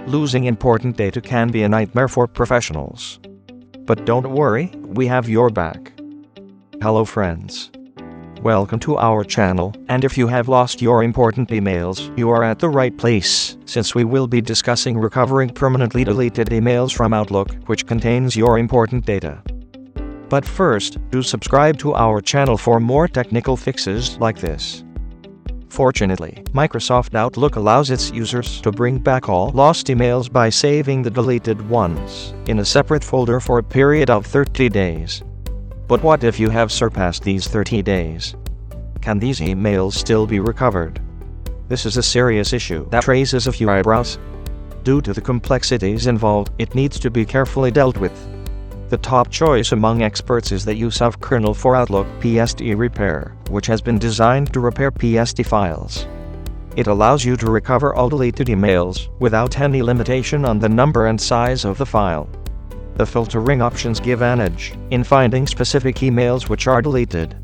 Losing important data can be a nightmare for professionals. But don't worry, we have your back. Hello friends. Welcome to our channel, and if you have lost your important emails, you are at the right place, since we will be discussing recovering permanently deleted emails from Outlook, which contains your important data. But first, do subscribe to our channel for more technical fixes like this. Fortunately, Microsoft Outlook allows its users to bring back all lost emails by saving the deleted ones in a separate folder for a period of 30 days. But what if you have surpassed these 30 days? Can these emails still be recovered? This is a serious issue that raises a few eyebrows. Due to the complexities involved, it needs to be carefully dealt with. The top choice among experts is the use of kernel for Outlook PSD Repair, which has been designed to repair PSD files. It allows you to recover all deleted emails without any limitation on the number and size of the file. The filtering options give an edge in finding specific emails which are deleted.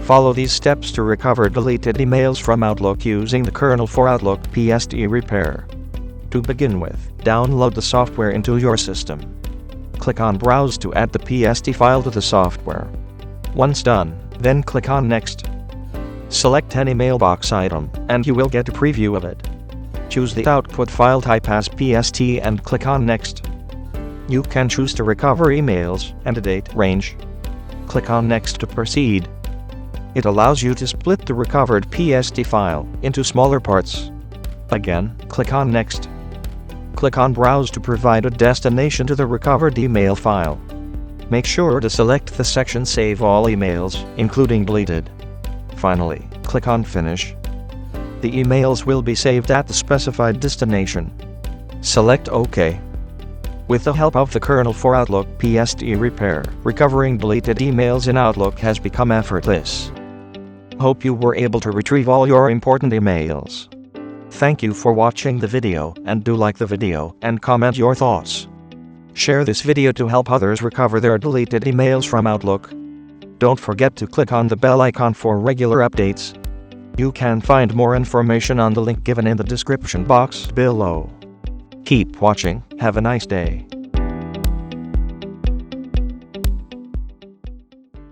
Follow these steps to recover deleted emails from Outlook using the kernel for Outlook PSD Repair. To begin with, download the software into your system. Click on Browse to add the PSD file to the software. Once done, then click on Next. Select any mailbox item, and you will get a preview of it. Choose the output file type as PSD and click on Next. You can choose to recover emails and a date range. Click on Next to proceed. It allows you to split the recovered PSD file into smaller parts. Again, click on Next. Click on Browse to provide a destination to the recovered email file. Make sure to select the section Save All Emails, including deleted. Finally, click on Finish. The emails will be saved at the specified destination. Select OK. With the help of the kernel for Outlook PSD Repair, recovering deleted emails in Outlook has become effortless. Hope you were able to retrieve all your important emails. Thank you for watching the video, and do like the video and comment your thoughts. Share this video to help others recover their deleted emails from Outlook. Don't forget to click on the bell icon for regular updates. You can find more information on the link given in the description box below. Keep watching, have a nice day.